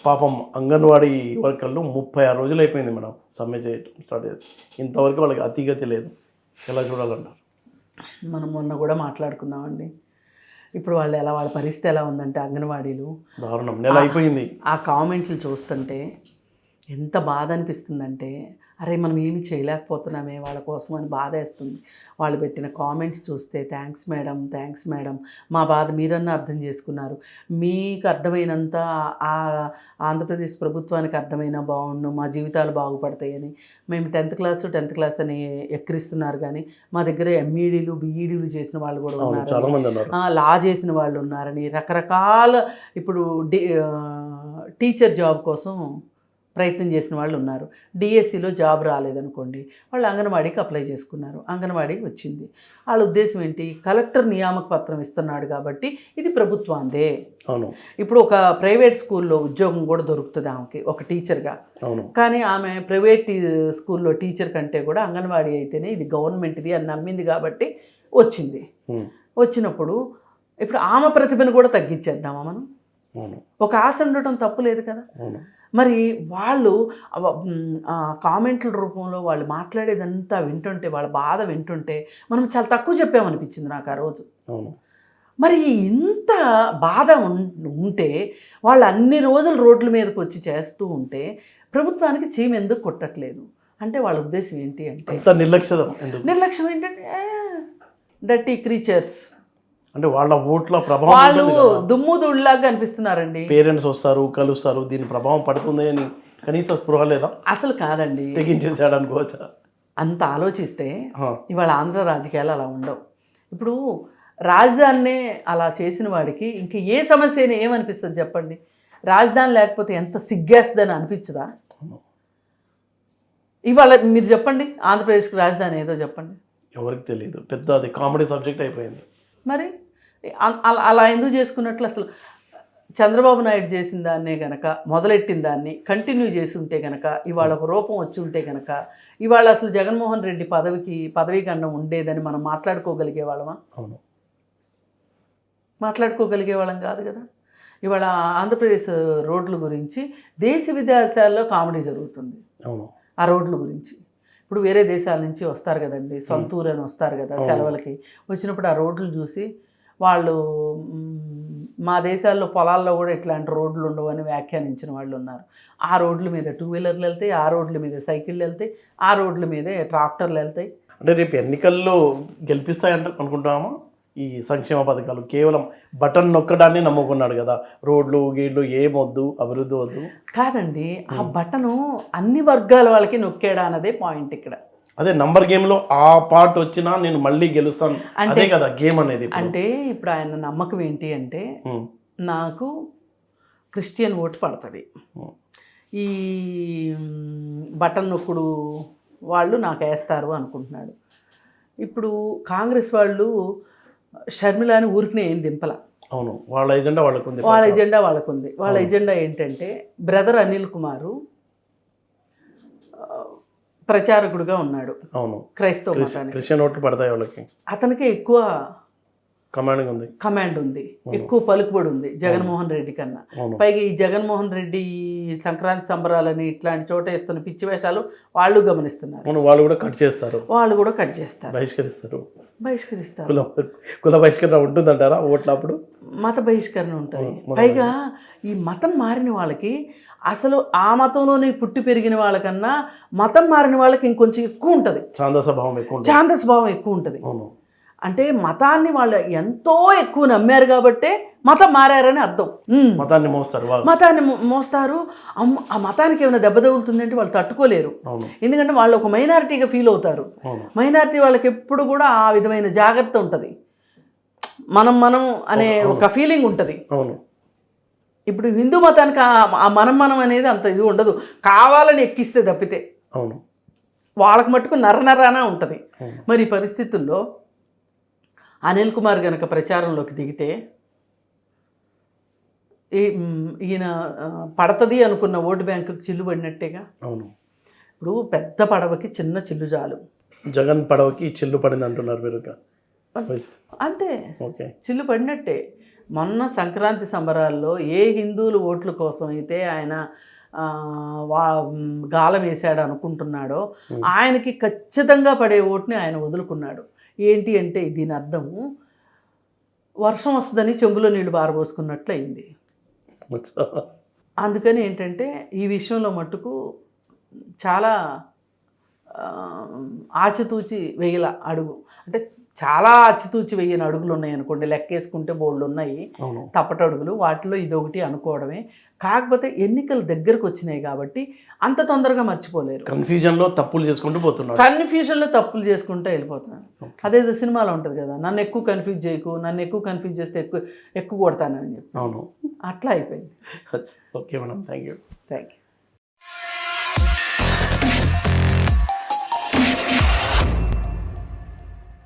పాపం అంగన్వాడీ వర్కర్లు 36 రోజులు అయిపోయింది మేడం సమ్మె చేయటం స్టార్ట్ చేసి, ఇంతవరకు వాళ్ళకి అతిగతి లేదు. ఎలా చూడాలంటారు? మనం మొన్న కూడా మాట్లాడుకున్నామండి. ఇప్పుడు వాళ్ళ పరిస్థితి ఎలా ఉందంటే అంగన్వాడీలు దారుణం. నెల అయిపోయింది. ఆ కామెంట్లు చూస్తుంటే ఎంత బాధ అనిపిస్తుందంటే, అరే మనం ఏమి చేయలేకపోతున్నామే వాళ్ళ కోసం అని బాధ వేస్తుంది. వాళ్ళు పెట్టిన కామెంట్స్ చూస్తే థ్యాంక్స్ మేడం, మా బాధ మీరన్నా అర్థం చేసుకున్నారు, మీకు అర్థమైనంత ఆ ఆంధ్రప్రదేశ్ ప్రభుత్వానికి అర్థమైనా బాగుండు, మా జీవితాలు బాగుపడతాయని. మేము 10th క్లాస్ అని ఎక్కిరిస్తున్నారు, కానీ మా దగ్గర ఎంఈడీలు బీఈడీలు చేసిన వాళ్ళు కూడా ఉన్నారు, లా చేసిన వాళ్ళు ఉన్నారని రకరకాల ఇప్పుడు టీచర్ జాబ్ కోసం ప్రయత్నం చేసిన వాళ్ళు ఉన్నారు. డిఎస్సిలో జాబ్ రాలేదనుకోండి, వాళ్ళు అంగన్వాడీకి అప్లై చేసుకున్నారు, అంగన్వాడీకి వచ్చింది. వాళ్ళ ఉద్దేశం ఏంటి, కలెక్టర్ నియామక పత్రం ఇస్తున్నాడు కాబట్టి ఇది ప్రభుత్వాందే. ఇప్పుడు ఒక ప్రైవేట్ స్కూల్లో ఉద్యోగం కూడా దొరుకుతుంది ఆమెకి ఒక టీచర్గా, కానీ ఆమె ప్రైవేట్ స్కూల్లో టీచర్ కంటే కూడా అంగన్వాడీ అయితేనే ఇది గవర్నమెంట్ది అని నమ్మింది కాబట్టి వచ్చింది. వచ్చినప్పుడు ఇప్పుడు ఆమె ప్రతిభను కూడా తగ్గించేద్దామా మనం? ఒక ఆశ ఉండటం తప్పు లేదు కదా. మరి వాళ్ళు కామెంట్ల రూపంలో వాళ్ళు మాట్లాడేదంతా వింటుంటే, వాళ్ళ బాధ వింటుంటే మనం చాలా తక్కువ చెప్పామనిపించింది నాకు ఆ రోజు. మరి ఇంత బాధ ఉంటే వాళ్ళు అన్ని రోజులు రోడ్ల మీదకి వచ్చి చేస్తూ ఉంటే ప్రభుత్వానికి చీమ ఎందుకు కొట్టట్లేదు అంటే వాళ్ళ ఉద్దేశం ఏంటి అంటే నిర్లక్ష్యం ఏంటంటే డర్టీ క్రీచర్స్ అంటే వాళ్ళ ఓట్ల ప్రభావం, వాళ్ళు దుమ్ము దుళ్ళలాగా అనిపిస్తున్నారండి. పేరెంట్స్ వస్తారు కలుస్తారు, దీని ప్రభావం పడుతుంది అని కనీసం స్పృహ లేదా? అసలు కాదండి, తెగించేసాడు అనుకోవచ్చా? అంత ఆలోచిస్తే ఇవాళ ఆంధ్ర రాజకీయాలు అలా ఉండవు. ఇప్పుడు రాజధానినే అలా చేసిన వాడికి ఇంక ఏ సమస్య అయినా ఏమనిపిస్తుంది చెప్పండి? రాజధాని లేకపోతే ఎంత సిగ్గేస్తుందని అనిపించదా? ఇవాళ మీరు చెప్పండి, ఆంధ్రప్రదేశ్కి రాజధాని ఏదో చెప్పండి. ఎవరికి తెలియదు, పెద్ద అది కామెడీ సబ్జెక్ట్ అయిపోయింది. మరి అలా ఎందుకు చేసుకున్నట్లు? అసలు చంద్రబాబు నాయుడు చేసిన దాన్నే కనుక, మొదలెట్టిన దాన్ని కంటిన్యూ చేసి ఉంటే కనుక, ఇవాళ ఒక రూపం వచ్చి ఉంటే కనుక, ఇవాళ అసలు జగన్మోహన్ రెడ్డి పదవీ గండం ఉండేదని మనం మాట్లాడుకోగలిగే వాళ్ళమా? మాట్లాడుకోగలిగే వాళ్ళం కాదు కదా. ఇవాళ ఆంధ్రప్రదేశ్ రోడ్ల గురించి దేశ విదేశాల్లో కామెడీ జరుగుతుంది ఆ రోడ్ల గురించి. ఇప్పుడు వేరే దేశాల నుంచి వస్తారు కదండి, సొంతూరు అని వస్తారు కదా సెలవులకి, వచ్చినప్పుడు ఆ రోడ్లు చూసి వాళ్ళు మా దేశాల్లో పొలాల్లో కూడా ఇట్లాంటి రోడ్లు ఉండవు అని వ్యాఖ్యానించిన వాళ్ళు ఉన్నారు. ఆ రోడ్ల మీద 2 వీలర్లు వెళ్తాయి, ఆ రోడ్ల మీద సైకిళ్ళు వెళ్తాయి, ఆ రోడ్ల మీదే ట్రాక్టర్లు వెళ్తాయి. అంటే రేపు ఎన్నికల్లో గెలిపిస్తాయంట అనుకుంటామా? ఈ సంక్షేమ పథకాలు కేవలం బటన్ నొక్కడాన్ని నమ్ముకున్నాడు కదా, రోడ్లు గీడ్లు ఏమొద్దు, అభివృద్ధి వద్దు. కాదండి, ఆ బటను అన్ని వర్గాల వాళ్ళకి నొక్కేడా అన్నదే పాయింట్ ఇక్కడ. అదే నంబర్ గేమ్లో ఆ పార్ట్ వచ్చినా నేను మళ్ళీ గెలుస్తాను అదే కదా గేమ్ అనేది. అంటే ఇప్పుడు ఆయన నమ్మకం ఏంటి అంటే, నాకు క్రిస్టియన్ ఓటు పడుతుంది, ఈ బటన్ నొక్కుడు వాళ్ళు నాకు వేస్తారు అనుకుంటున్నాడు. ఇప్పుడు కాంగ్రెస్ వాళ్ళు షర్మిలాని ఊరికినే ఏం దింపల. అవును, వాళ్ళ ఎజెండా వాళ్ళకుంది. వాళ్ళ ఎజెండా ఏంటంటే, బ్రదర్ అనిల్ కుమారు ప్రచారకుడుగా ఉన్నాడు. అవును, క్రైస్తవ మతానికి క్రిస్టియన్ ఓట్లు పడతాయి వాళ్ళకి. అతనికి ఎక్కువ కమాండ్ ఉంది, ఎక్కువ పలుకుబడి ఉంది జగన్మోహన్ రెడ్డి కన్నా. పైగా ఈ జగన్మోహన్ రెడ్డి సంక్రాంతి సంబరాలని ఇట్లాంటి చోట వేస్తున్న పిచ్చి వేషాలు వాళ్ళు గమనిస్తున్నారు. వాళ్ళు కూడా కట్ చేస్తారు, బహిష్కరిస్తారు. కుల బహిష్కరణ ఉంటుందంటారా ఓట్లప్పుడు? మత బహిష్కరణ ఉంటుంది. పైగా ఈ మతం మారిన వాళ్ళకి, అసలు ఆ మతంలోనే పుట్టి పెరిగిన వాళ్ళకన్నా మతం మారిన వాళ్ళకి ఇంకొంచెం ఎక్కువ ఉంటుంది, ఛాందస్భావం ఎక్కువ ఉంటుంది. అంటే మతాన్ని వాళ్ళు ఎంతో ఎక్కువ నమ్మారు కాబట్టే మతం మారారని అర్థం. మతాన్ని మోస్తారు. ఆ మతానికి ఏమైనా దెబ్బ తగులుతుందంటే వాళ్ళు తట్టుకోలేరు, ఎందుకంటే వాళ్ళు ఒక మైనారిటీగా ఫీల్ అవుతారు. మైనారిటీ వాళ్ళకి ఎప్పుడు కూడా ఆ విధమైన జాగ్రత్త ఉంటుంది, మనం అనే ఒక ఫీలింగ్ ఉంటుంది. ఇప్పుడు హిందూ మతానికి ఆ మనం అనేది అంత ఇది ఉండదు, కావాలని ఎక్కిస్తే తప్పితే వాళ్ళకి మట్టుకు నరనరానా ఉంటుంది. మరి ఈ పరిస్థితుల్లో అనిల్ కుమార్ గనక ప్రచారంలోకి దిగితే ఈయన పడుతుంది అనుకున్న ఓటు బ్యాంకుకి చిల్లు పడినట్టేగా. ఇప్పుడు పెద్ద పడవకి చిన్న చిల్లు చాలు. జగన్ పడవకి చిల్లు పడింది అంటున్నారు మీరు. అంతే, చిల్లు పడినట్టే. మొన్న సంక్రాంతి సంబరాల్లో ఏ హిందువులు ఓట్ల కోసం అయితే ఆయన ఆ, గాలం వేశాడు అనుకుంటున్నాడో ఆయనకి ఖచ్చితంగా పడే ఓటుని ఆయన వదులుకున్నాడు. ఏంటి అంటే దీని అర్థం వర్షం వస్తుందని చెంబులో నీళ్లు బారబోసుకున్నట్లు అయింది. అందుకని ఏంటంటే ఈ విషయంలో మట్టుకు చాలా ఆ, ఆచితూచి వేయాల అడుగు, అంటే చాలా ఆచితూచి వేయని అడుగులు ఉన్నాయి అనుకోండి, లెక్కేసుకుంటే బోల్డ్ ఉన్నాయి అవును. తప్పటడుగులు, వాటిలో ఇదొకటి అనుకోవడమే. కాకపోతే ఎన్నికలు దగ్గరకు వచ్చినాయి కాబట్టి అంత తొందరగా మర్చిపోలేరు. కన్ఫ్యూజన్లో తప్పులు చేసుకుంటూ పోతున్నాడు. కన్ఫ్యూజన్లో తప్పులు చేసుకుంటూ వెళ్ళిపోతున్నాను. అదేదో సినిమాలో ఉంటుంది కదా, నన్ను ఎక్కువ కన్ఫ్యూజ్ చేయకు, నన్ను ఎక్కువ కన్ఫ్యూజ్ చేస్తే ఎక్కువ కొడతానని చెప్పి. అవును. అట్లా అయిపోయింది. Okay madam, thank you. Thank you.